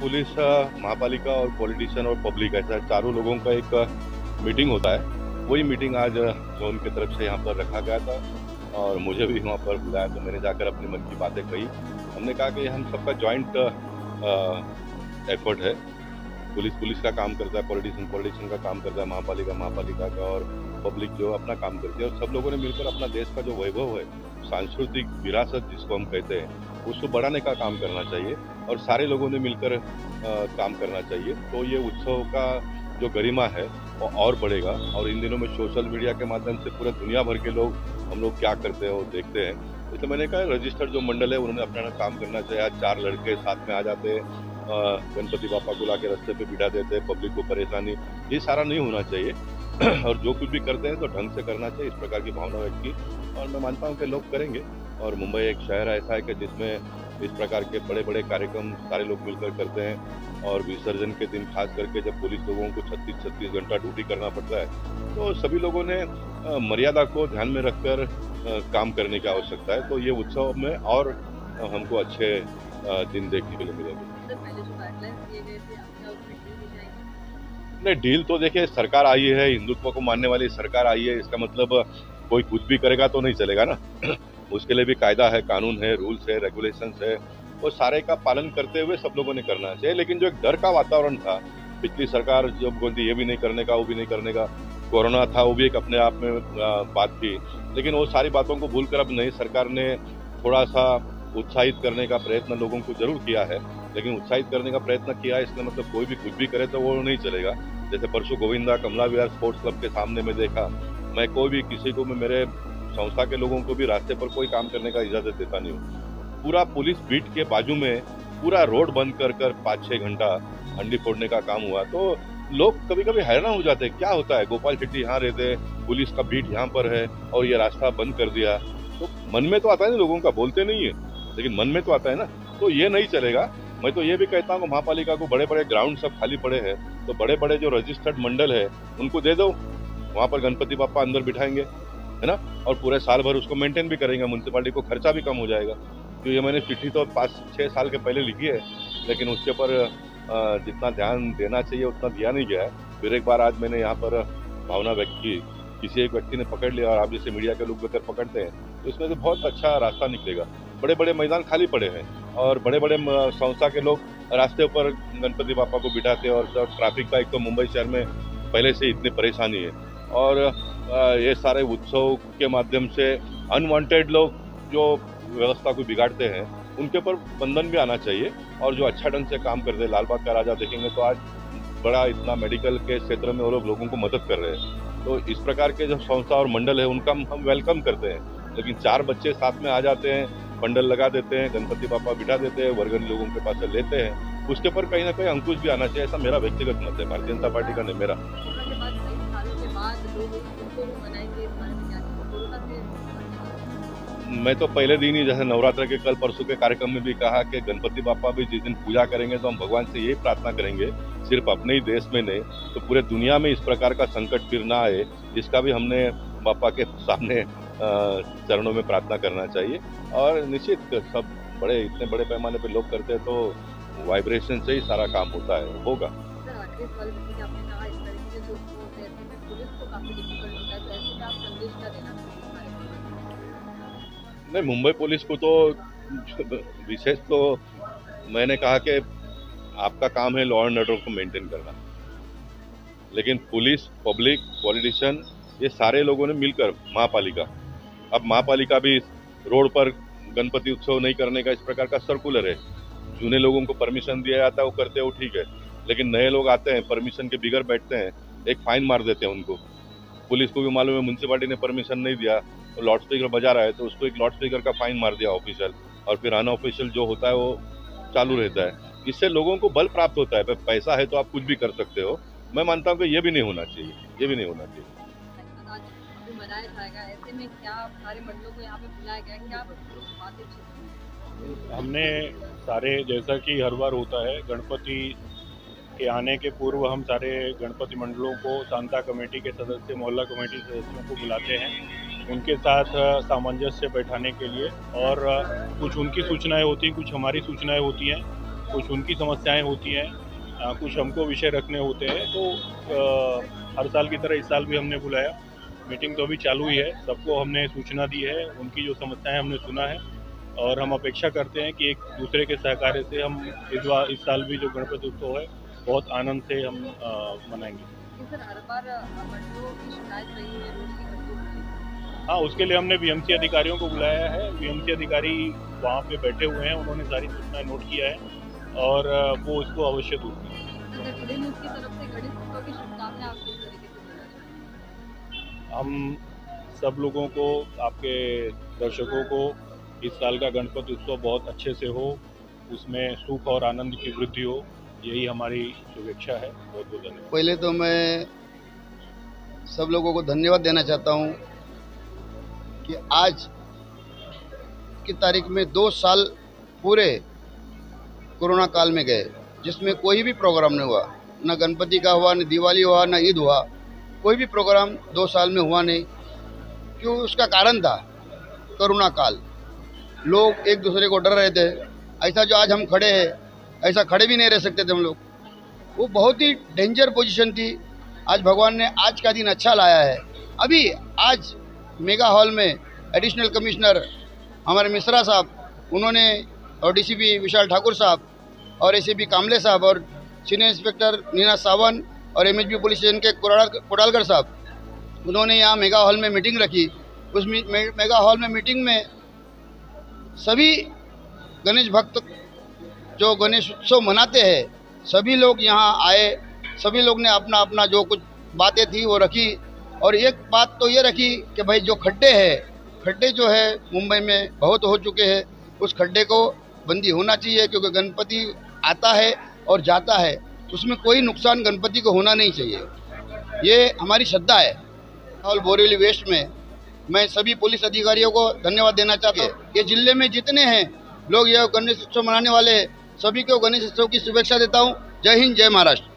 Police, महापालिका और politician और पब्लिक, ऐसा चारों लोगों का एक मीटिंग होता है। वही मीटिंग आज जोन की तरफ से यहाँ पर रखा गया था और मुझे भी वहाँ पर बुलाया, तो मैंने जाकर अपने मन की बातें कही। हमने कहा कि हम सबका जॉइंट एफर्ट है। पुलिस पुलिस का काम करता है, पॉलिटिशियन पॉलिटिशियन का काम करता है, महापालिका महापालिका का, और पब्लिक जो अपना काम करती है, और सब लोगों ने मिलकर अपना देश का जो वैभव है, सांस्कृतिक विरासत जिसको हम कहते हैं, उसको बढ़ाने का काम करना चाहिए और सारे लोगों ने मिलकर काम करना चाहिए। तो ये उत्सव का जो गरिमा है वो और बढ़ेगा। और इन दिनों में सोशल मीडिया के माध्यम से पूरे दुनिया भर के लोग हम लोग क्या करते हैं वो देखते हैं। इसलिए मैंने कहा रजिस्टर्ड जो मंडल है उन्होंने अपना काम करना चाहिए। आज 4 लड़के साथ में आ जाते हैं, गणपति बापा को लाके रास्ते पे बिठा देते हैं, पब्लिक को परेशानी, ये सारा नहीं होना चाहिए। और जो कुछ भी करते हैं तो ढंग से करना चाहिए, इस प्रकार की भावना व्यक्त की और मैं मानता हूँ कि लोग करेंगे। और मुंबई एक शहर ऐसा है कि जिसमें इस प्रकार के बड़े-बड़े कार्यक्रम सारे लोग मिलकर करते हैं। और विसर्जन के दिन खास करके जब पुलिस लोगों को 36-36 घंटा ड्यूटी करना पड़ता है, तो सभी लोगों ने मर्यादा को ध्यान में रखकर काम करने की आवश्यकता है। तो ये उत्सव में और हमको अच्छे दिन देखने के लिए मिलेंगे। सर पहले जो गाइडलाइंस दिए गए थे, अब क्या उसमें ढील दी जाएगी? नहीं, डील तो देखिए सरकार आई है, हिंदुत्व को मानने वाली सरकार आई है, इसका मतलब कोई कुछ भी करेगा तो नहीं चलेगा ना। उसके लिए भी कायदा है, कानून है, रूल्स है, रेगुलेशंस है, वो सारे का पालन करते हुए सब लोगों ने करना चाहिए। लेकिन जो एक डर का वातावरण था, पिछली सरकार जब बोलती ये भी नहीं करने का, वो भी नहीं करने का, कोरोना था वो भी एक अपने आप में बात थी। लेकिन वो सारी बातों को भूलकर अब नई सरकार ने थोड़ा-सा उत्साहित करने का प्रयत्न लोगों को ज़रूर किया है। लेकिन उत्साहित करने का प्रयत्न किया है इसका मतलब कोई भी कुछ भी करे तो वो नहीं चलेगा। जैसे परसों गोविंदा कमला विहार स्पोर्ट्स क्लब के सामने में देखा, मैं कोई भी किसी को, मैं मेरे संस्था के लोगों को भी रास्ते पर कोई काम करने का इजाज़त देता नहीं हूँ। पूरा पुलिस बीट के बाजू में पूरा रोड बंद कर 5-6 घंटा हंडी फोड़ने का काम हुआ। तो लोग कभी-कभी हैरान हो जाते हैं, क्या होता है, गोपाल शेट्टी यहाँ रहते हैं, पुलिस का बीट यहाँ पर है और ये रास्ता बंद कर दिया। तो मन में तो आता है ना लोगों का, बोलते नहीं है, लेकिन मन में तो आता है ना। तो ये नहीं चलेगा। मैं तो ये भी कहता हूँ महापालिका को, बड़े-बड़े ग्राउंड सब खाली पड़े हैं, तो बड़े-बड़े जो रजिस्टर्ड मंडल है, उनको दे दो। वहाँ पर गणपति बाप्पा अंदर बिठाएँगे, है ना? और पूरे साल भर उसको मेंटेन भी करेंगे, म्युनिसिपैलिटी को खर्चा भी कम हो जाएगा। तो ये मैंने चिट्ठी तो 5-6 साल के पहले लिखी है, लेकिन उसके ऊपर जितना ध्यान देना चाहिए उतना दिया नहीं गया है। फिर एक बार आज मैंने यहाँ पर भावना व्यक्त की, किसी एक व्यक्ति ने पकड़ लिया और आप जैसे मीडिया के लोग अगर पकड़ते हैं, तो इसमें से बहुत अच्छा रास्ता निकलेगा। बड़े-बड़े मैदान खाली पड़े हैं और बड़े-बड़े संस्था के लोग रास्ते ऊपर गणपति बाप्पा को बिठाते हैं। और ट्रैफिक का एक तो मुंबई शहर में पहले से इतनी परेशानी है, और ये सारे उत्सव के माध्यम से अनवांटेड लोग जो व्यवस्था को बिगाड़ते हैं, उनके ऊपर बंधन भी आना चाहिए। और जो अच्छा ढंग से काम करते हैं, लालबाग का राजा देखेंगे तो आज बड़ा इतना मेडिकल के क्षेत्र में वो लोग लोगों को मदद कर रहे हैं। तो इस प्रकार के जो संस्था और मंडल है उनका हम वेलकम करते हैं। लेकिन 4 बच्चे साथ में आ जाते हैं, पंडाल लगा देते हैं, गणपति बाप्पा बिठा देते हैं, वर्गनी लोगों के पास से लेते हैं, उसके ऊपर कहीं न कहीं अंकुश भी आना चाहिए, ऐसा मेरा व्यक्तिगत मत है, भारतीय जनता पार्टी का नहीं, मेरा। कोरोना के बाद कई सालों के बाद लोग इसको मनाएँगे, इस बारे में क्या कहेंगे? कोरोना से निपटने के लिए। मैं तो पहले दिन ही, जैसे नवरात्र के कल परसों के कार्यक्रम में भी कहा कि गणपति बाप्पा भी जिस दिन पूजा करेंगे तो हम भगवान से यही प्रार्थना करेंगे, सिर्फ अपने ही देश में नहीं, तो पूरे दुनिया में इस प्रकार का संकट फिर ना आए, इसका भी हमने बाप्पा के सामने चरणों में प्रार्थना करना चाहिए। और निश्चित सब बड़े, इतने बड़े पैमाने पे लोग करते हैं तो वाइब्रेशन से ही सारा काम होता है, होगा। सर आखिरी सवाल, जैसे कि आपने कहा इस तरीके के जो उत्सव होते हैं, ऐसे में पुलिस को काफ़ी डिफ़िकल्ट होता है, तो ऐसे में आप संदेश क्या देना चाहेंगे इस बारे में? नहीं, मुंबई पुलिस को तो विशेष तो मैंने कहा कि आपका काम है लॉ एंड ऑर्डर को मेंटेन करना। लेकिन पुलिस, पब्लिक, पॉलिटिशियन, ये सारे लोगों ने मिलकर, महापालिका, अब महापालिका भी रोड पर गणपति उत्सव नहीं करने का इस प्रकार का सर्कुलर है। जूने लोगों को परमिशन दिया जाता है, वो करते हैं, वो ठीक है। लेकिन नए लोग आते हैं, परमिशन के बिगड़ बैठते हैं, एक फाइन मार देते हैं उनको। पुलिस को भी मालूम है म्युनिसिपैलिटी ने परमिशन नहीं दिया, तो लाउड स्पीकर बजा रहा है तो उसको एक लाउड स्पीकर का फाइन मार दिया ऑफिशियल, और फिर अनऑफिशियल जो होता है वो चालू रहता है। इससे लोगों को बल प्राप्त होता है, पैसा है तो आप कुछ भी कर सकते हो। मैं मानता हूँ कि ये भी नहीं होना चाहिए, ये भी नहीं होना चाहिए। आज अभी मनाया जाएगा, ऐसे में क्या सारे मंडलों को यहाँ पे बुलाया गया है? क्या बातें चल हमने सारे, जैसा कि हर बार होता है, गणपति के आने के पूर्व हम सारे गणपति मंडलों को, सांता कमेटी के सदस्य, मोहल्ला कमेटी सदस्यों को बुलाते हैं, उनके साथ सामंजस्य बैठाने के लिए। और कुछ उनकी सूचनाएं होती हैं, कुछ हमारी सूचनाएं होती हैं, कुछ उनकी समस्याएं होती हैं, कुछ हमको विषय रखने होते हैं। तो हर साल की तरह इस साल भी हमने बुलाया। मीटिंग तो अभी चालू ही है, सबको हमने सूचना दी है, उनकी जो समस्याएं हमने सुना है और हम अपेक्षा करते हैं कि एक दूसरे के सहकार्य से हम इस साल भी जो गणपति उत्सव है बहुत आनंद से हम मनाएंगे। कि सर हर बार मंडियों की शिकायत रही है रोड की गंदगी होने की। हाँ, उसके लिए हमने बीएमसी अधिकारियों को बुलाया है। बीएमसी अधिकारी वहाँ पे बैठे हुए हैं, उन्होंने सारी सूचनाएं नोट किया है और वो इसको अवश्य दूर करेंगे। सर टुडे न्यूज़ की तरफ से गणेश उत्सव की शुभकामनाएं आप किस तरीके से देना चाहेंगे? हम सब लोगों को, आपके दर्शकों को इस साल का गणपति उत्सव बहुत अच्छे से हो, उसमें सुख और आनंद की वृद्धि हो, यही हमारी शुभेच्छा है। बहुत बहुत धन्यवाद। पहले तो मैं सब लोगों को धन्यवाद देना चाहता हूं कि आज की तारीख में 2 साल पूरे कोरोना काल में गए, जिसमें कोई भी प्रोग्राम नहीं हुआ, न गणपति का हुआ, न दिवाली हुआ, न ईद हुआ, कोई भी प्रोग्राम 2 साल में हुआ नहीं। क्यों? उसका कारण था कोरोना काल। लोग एक दूसरे को डर रहे थे। ऐसा जो आज हम खड़े हैं, ऐसा खड़े भी नहीं रह सकते थे हम लोग। वो बहुत ही डेंजर पोजीशन थी। आज भगवान ने आज का दिन अच्छा लाया है। अभी आज मेगा हॉल में एडिशनल कमिश्नर हमारे मिश्रा साहब, उन्होंने, और डीसीपी विशाल ठाकुर साहब और एसीपी कामले साहब और सीनियर इंस्पेक्टर नीना सावन और एमएचबी पुलिस स्टेशन के कोडालकर साहब, उन्होंने यहाँ मेगा हॉल में मीटिंग रखी। उस मेगा हॉल में मीटिंग में सभी गणेश भक्त जो गणेश उत्सव मनाते हैं, सभी लोग यहाँ आए। सभी लोग ने अपना अपना जो कुछ बातें थी वो रखी। और एक बात तो ये रखी कि भाई जो खड्डे जो है मुंबई में बहुत हो चुके हैं, उस खड्डे को बंदी होना चाहिए, क्योंकि गणपति आता है और जाता है, उसमें कोई नुकसान गणपति को होना नहीं चाहिए। ये हमारी श्रद्धा है। और बोरीवली वेस्ट में मैं सभी पुलिस अधिकारियों को धन्यवाद देना चाहता हूँ। ये जिले में जितने हैं लोग ये गणेश उत्सव मनाने वाले हैं, सभी को गणेश उत्सव की शुभेच्छा देता हूँ। जय हिंद, जय महाराष्ट्र।